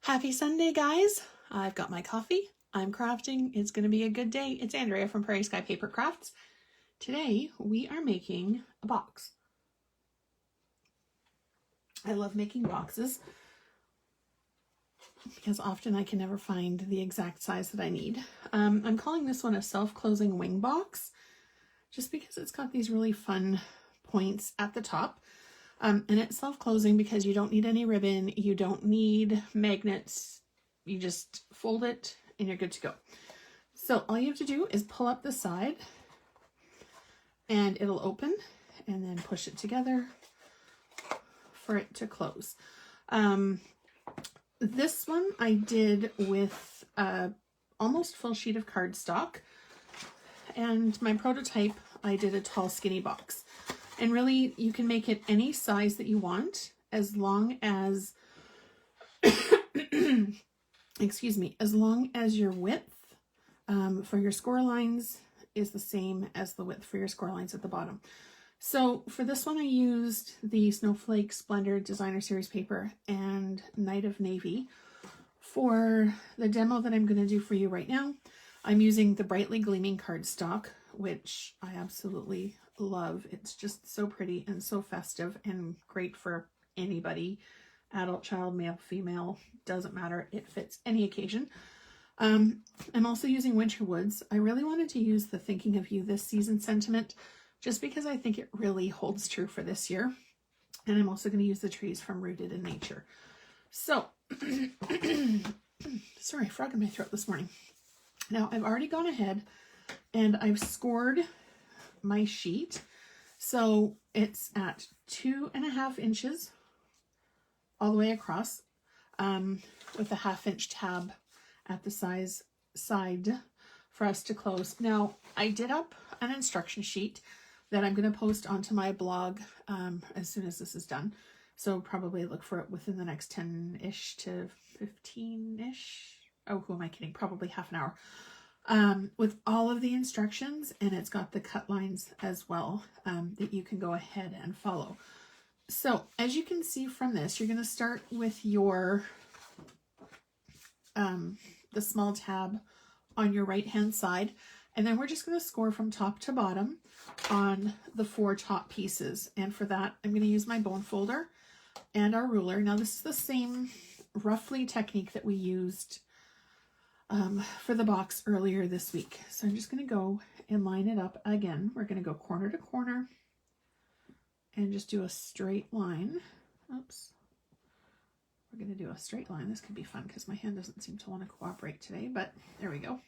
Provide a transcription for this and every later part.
Happy Sunday, guys. I've got my coffee. I'm crafting. It's going to be a good day. It's Andrea from Prairie Sky Paper Crafts. Today, we are making a box. I love making boxes because often I can never find the exact size that I need. I'm calling this one a self-closing wing box just because it's got these really fun points at the top. And it's self-closing because you don't need any ribbon, you don't need magnets, you just fold it and you're good to go. So all you have to do is pull up the side and it'll open, and then push it together for it to close. This one I did with almost full sheet of cardstock, and my prototype I did a tall skinny box. And really, you can make it any size that you want, as long as, excuse me, as long as your width for your score lines is the same as the width for your score lines at the bottom. So for this one, I used the Snowflake Splendor Designer Series paper and Night of Navy. For the demo that I'm going to do for you right now, I'm using the brightly gleaming cardstock, which I absolutely love. It's just so pretty and so festive and great for anybody, adult, child, male, female, doesn't matter. It fits any occasion. I'm also using Winter Woods. I really wanted to use the Thinking of You this season sentiment just because I think it really holds true for this year. And I'm also going to use the trees from Rooted in Nature. So, sorry, frog in my throat this morning. Now I've already gone ahead and I've scored my sheet. So it's at 2.5 inches all the way across, with a 1/2 inch tab at the side for us to close. Now I did up an instruction sheet that I'm going to post onto my blog as soon as this is done. So probably look for it within the next 10-ish to 15-ish. Oh, who am I kidding? Probably half an hour. With all of the instructions, and it's got the cut lines as well that you can go ahead and follow. So as you can see from this, you're going to start with your the small tab on your right hand side, and then we're just going to score from top to bottom on the 4 top pieces. And for that, I'm going to use my bone folder and our ruler. Now this is the same roughly technique that we used for the box earlier this week. So I'm just going to go and line it up again. We're going to go corner to corner and just do a straight line. Oops. We're going to do a straight line. This could be fun because my hand doesn't seem to want to cooperate today, but there we go.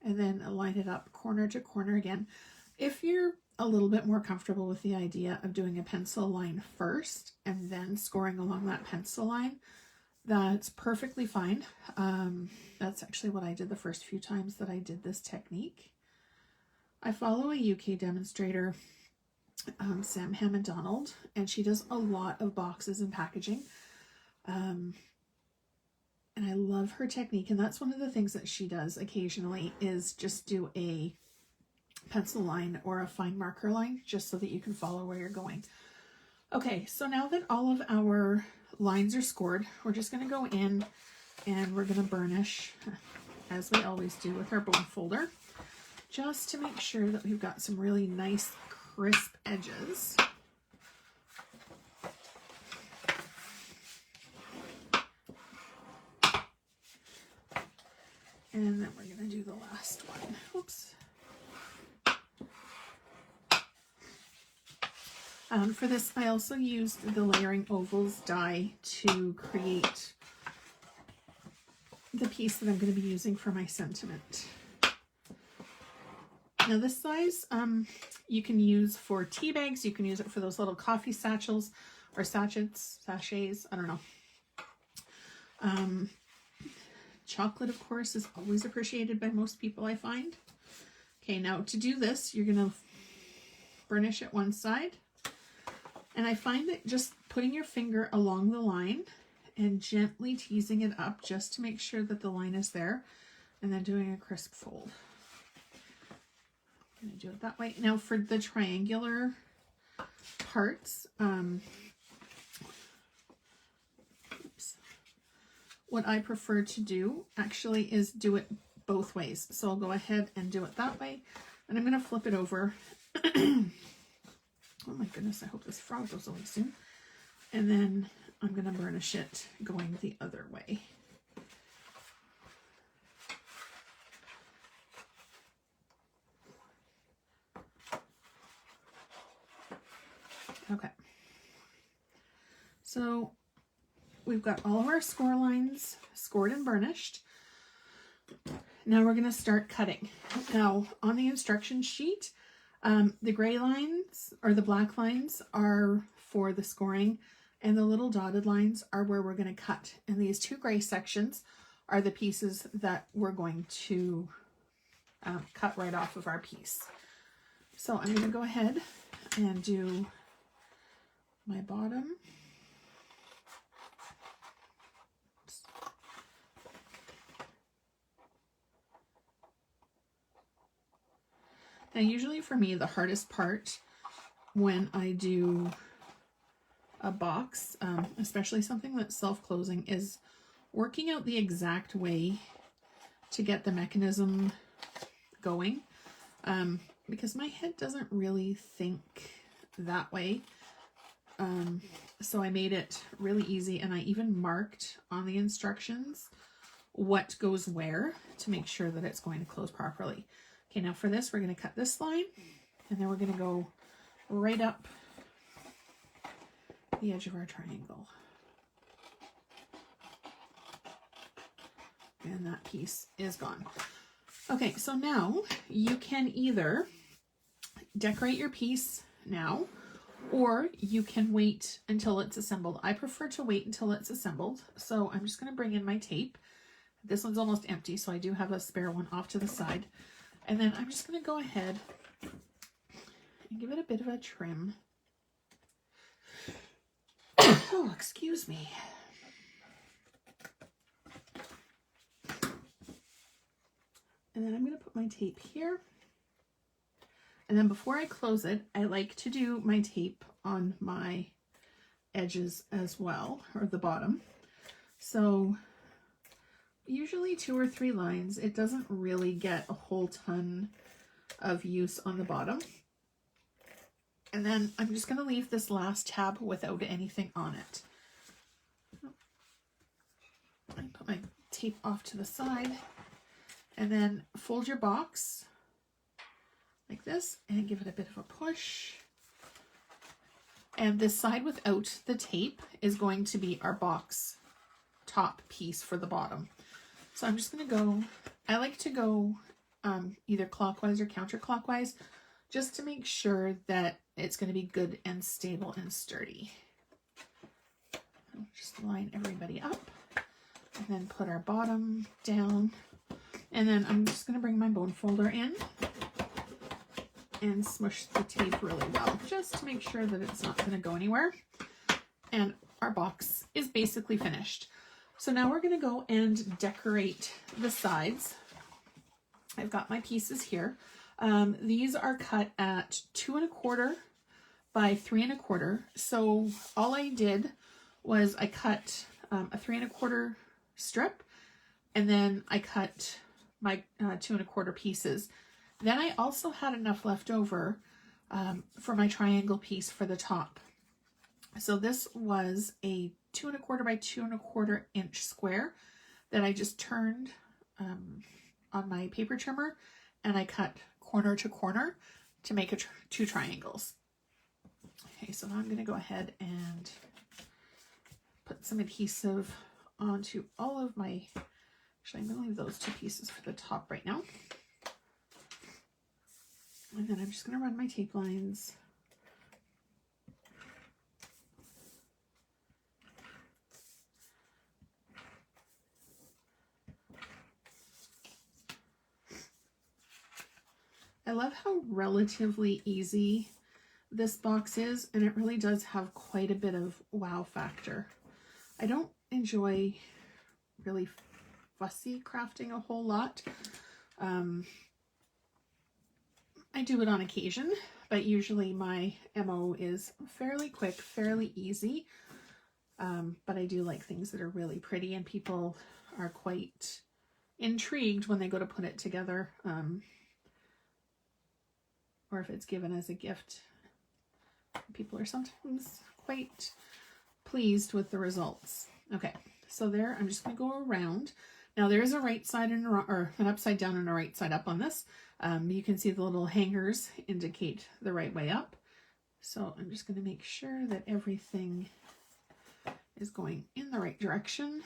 And then line it up corner to corner again. If you're a little bit more comfortable with the idea of doing a pencil line first and then scoring along that pencil line, that's perfectly fine. That's actually what I did the first few times that I did this technique. I follow a UK demonstrator, Sam Hammond-Donald, and she does a lot of boxes and packaging. And I love her technique, and that's one of the things that she does occasionally is just do a pencil line or a fine marker line just so that you can follow where you're going. Okay, so now that all of our lines are scored, we're just going to go in and we're going to burnish, as we always do with our bone folder, just to make sure that we've got some really nice crisp edges. And then we're going to do the last one. Oops. For this, I also used the Layering Ovals die to create the piece that I'm going to be using for my sentiment. Now this size, you can use for tea bags, you can use it for those little coffee satchels or sachets, I don't know. Chocolate, of course, is always appreciated by most people, I find. Okay, now to do this, you're going to burnish it one side. And I find that just putting your finger along the line and gently teasing it up just to make sure that the line is there, and then doing a crisp fold. I'm going to do it that way. Now for the triangular parts, oops, what I prefer to do actually is do it both ways. So I'll go ahead and do it that way, and I'm going to flip it over. Oh my goodness, I hope this frog goes away soon. And then I'm going to burnish it going the other way. Okay. So we've got all of our score lines scored and burnished. Now we're going to start cutting. Now on the instruction sheet, the gray lines or the black lines are for the scoring, and the little dotted lines are where we're going to cut. And these two gray sections are the pieces that we're going to cut right off of our piece. So I'm going to go ahead and do my bottom. Now usually for me, the hardest part when I do a box, especially something that's self-closing, is working out the exact way to get the mechanism going, because my head doesn't really think that way. So I made it really easy, and I even marked on the instructions what goes where to make sure that it's going to close properly. Okay, now for this, we're going to cut this line, and then we're going to go right up the edge of our triangle. And that piece is gone. Okay, so now you can either decorate your piece now, or you can wait until it's assembled. I prefer to wait until it's assembled, so I'm just going to bring in my tape. This one's almost empty, so I do have a spare one off to the side. And then I'm just going to go ahead and give it a bit of a trim. Oh, excuse me. And then I'm going to put my tape here. And then before I close it, I like to do my tape on my edges as well, or the bottom. So usually 2 or 3 lines. It doesn't really get a whole ton of use on the bottom. And then I'm just going to leave this last tab without anything on it. I put my tape off to the side, and then fold your box like this and give it a bit of a push. And this side without the tape is going to be our box top piece for the bottom. So I'm just going to go, I like to go either clockwise or counterclockwise, just to make sure that it's going to be good and stable and sturdy. I'll just line everybody up and then put our bottom down. And then I'm just going to bring my bone folder in and smush the tape really well, just to make sure that it's not going to go anywhere. And our box is basically finished. So now we're going to go and decorate the sides. I've got my pieces here. These are cut at 2 1/4 by 3 1/4. So all I did was I cut a 3 1/4 strip, and then I cut my 2 1/4 pieces. Then I also had enough left over for my triangle piece for the top. So this was a 2 1/4 by 2 1/4 inch square that I just turned on my paper trimmer, and I cut corner to corner to make 2 triangles. Okay, so now I'm going to go ahead and put some adhesive onto all of my, actually I'm going to leave those 2 pieces for the top right now. And then I'm just going to run my tape lines. I love how relatively easy this box is, and it really does have quite a bit of wow factor. I don't enjoy really fussy crafting a whole lot. I do it on occasion, but usually my MO is fairly quick, fairly easy. But I do like things that are really pretty, and people are quite intrigued when they go to put it together, or if it's given as a gift. People are sometimes quite pleased with the results. Okay, so there, I'm just going to go around. Now there is a right side and or an upside down and a right side up on this. You can see the little hangers indicate the right way up. So I'm just going to make sure that everything is going in the right direction.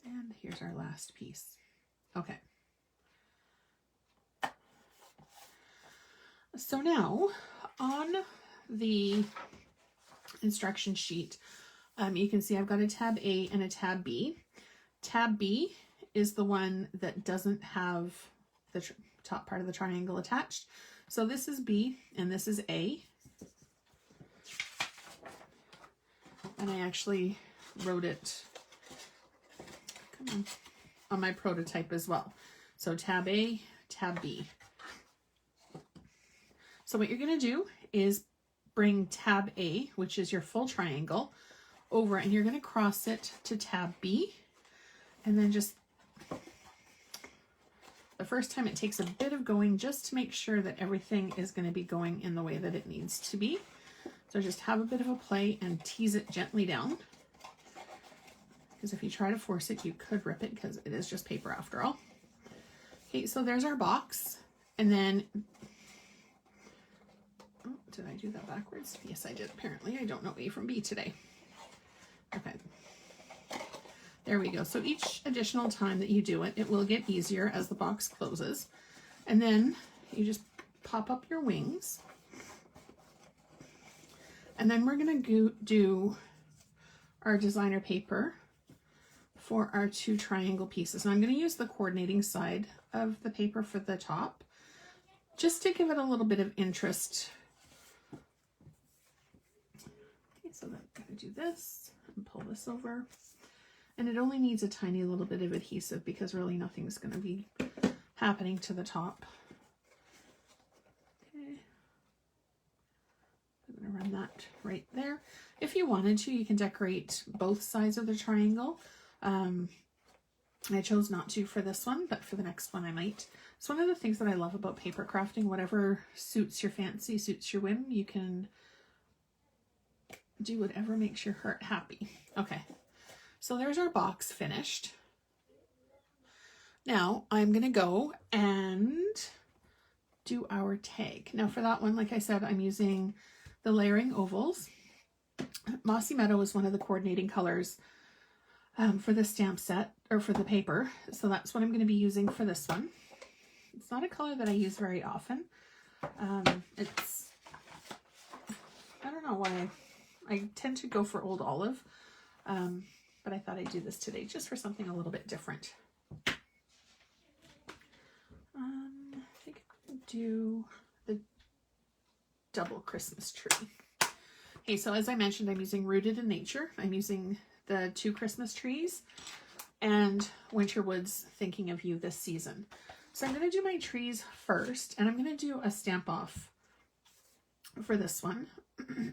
And here's our last piece. Okay. So now on the instruction sheet, you can see I've got a tab A and a tab B. Tab B is the one that doesn't have the top part of the triangle attached. So this is B and this is A. And I actually wrote it on my prototype as well. So tab A, tab B. So what you're going to do is bring tab A, which is your full triangle, over, and you're going to cross it to tab B. And then just the first time it takes a bit of going just to make sure that everything is going to be going in the way that it needs to be. So just have a bit of a play and tease it gently down. Because if you try to force it, you could rip it, because it is just paper after all. Okay, so there's our box. And then, oh, did I do that backwards? Yes, I did. Apparently, I don't know A from B today. Okay. There we go. So each additional time that you do it, it will get easier as the box closes. And then you just pop up your wings. And then we're going to do our designer paper for our two triangle pieces. And I'm going to use the coordinating side of the paper for the top, just to give it a little bit of interest. Okay, so then I'm going to do this and pull this over. And it only needs a tiny little bit of adhesive, because really nothing's going to be happening to the top. Okay. I'm going to run that right there. If you wanted to, you can decorate both sides of the triangle. I chose not to for this one, but for the next one I might. It's one of the things that I love about paper crafting. Whatever suits your fancy, suits your whim, you can do whatever makes your heart happy. Okay, so there's our box finished. Now I'm going to go and do our tag. Now for that one, like I said, I'm using the layering ovals. Mossy Meadow is one of the coordinating colors for the stamp set, or for the paper. So that's what I'm going to be using for this one. It's not a color that I use very often. It's, I don't know why, I tend to go for Old Olive, but I thought I'd do this today just for something a little bit different. I think I'm going to do the double Christmas tree. Okay, so as I mentioned, I'm using Rooted in Nature. I'm using the 2 Christmas trees and Winter Woods Thinking of You this season. So I'm going to do my trees first, and I'm going to do a stamp off for this one. Okay,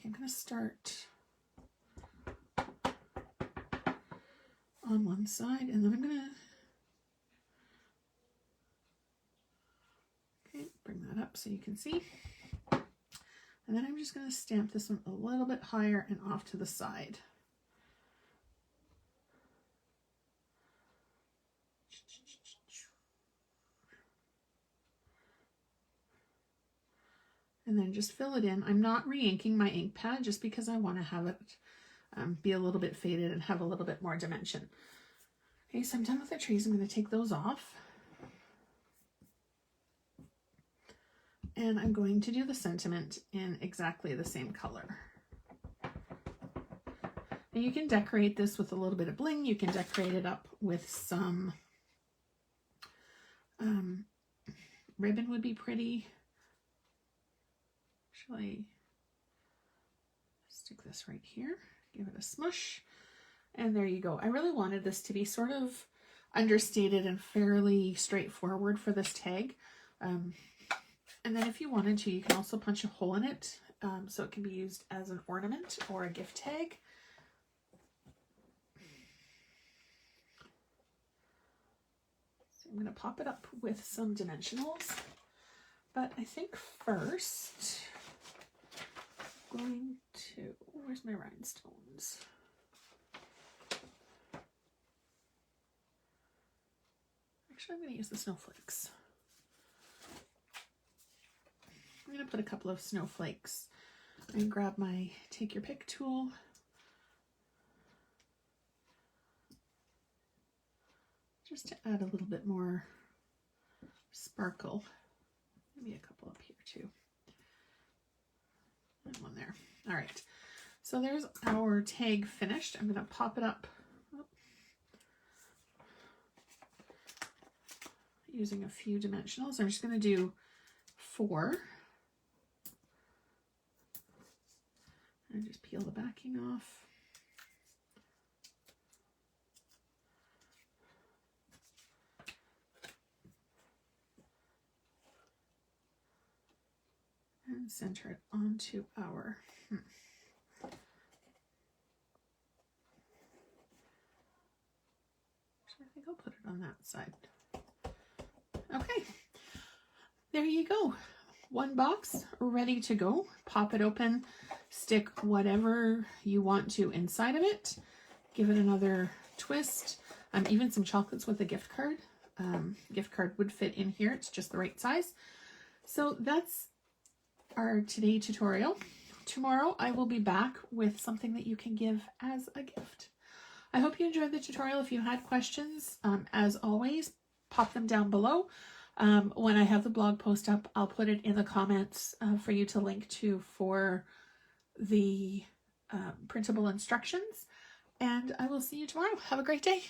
I'm going to start on one side, and then I'm going to bring that up so you can see. And then I'm just going to stamp this one a little bit higher and off to the side. And then just fill it in. I'm not re-inking my ink pad just because I want to have it be a little bit faded and have a little bit more dimension. Okay, so I'm done with the trees. I'm going to take those off. And I'm going to do the sentiment in exactly the same color. And you can decorate this with a little bit of bling. You can decorate it up with some ribbon would be pretty. Actually, stick this right here. Give it a smush. And there you go. I really wanted this to be sort of understated and fairly straightforward for this tag. And then if you wanted to, you can also punch a hole in it so it can be used as an ornament or a gift tag. So I'm going to pop it up with some dimensionals, but I think first I'm going to, where's my rhinestones? Actually, I'm going to use the snowflakes. I'm going to put a couple of snowflakes and grab my take your pick tool. Just to add a little bit more sparkle. Maybe a couple up here too. And one there. All right. So there's our tag finished. I'm going to pop it up using a few dimensionals. I'm just going to do 4. And just peel the backing off. And center it onto our So I think I'll put it on that side. Okay, there you go. One box ready to go. Pop it open, stick whatever you want to inside of it, give it another twist. Even some chocolates with a gift card. Gift card would fit in here. It's just the right size. So that's our today tutorial. Tomorrow I will be back with something that you can give as a gift. I hope you enjoyed the tutorial. If you had questions, as always, pop them down below. When I have the blog post up, I'll put it in the comments for you to link to for the printable instructions. And I will see you tomorrow. Have a great day.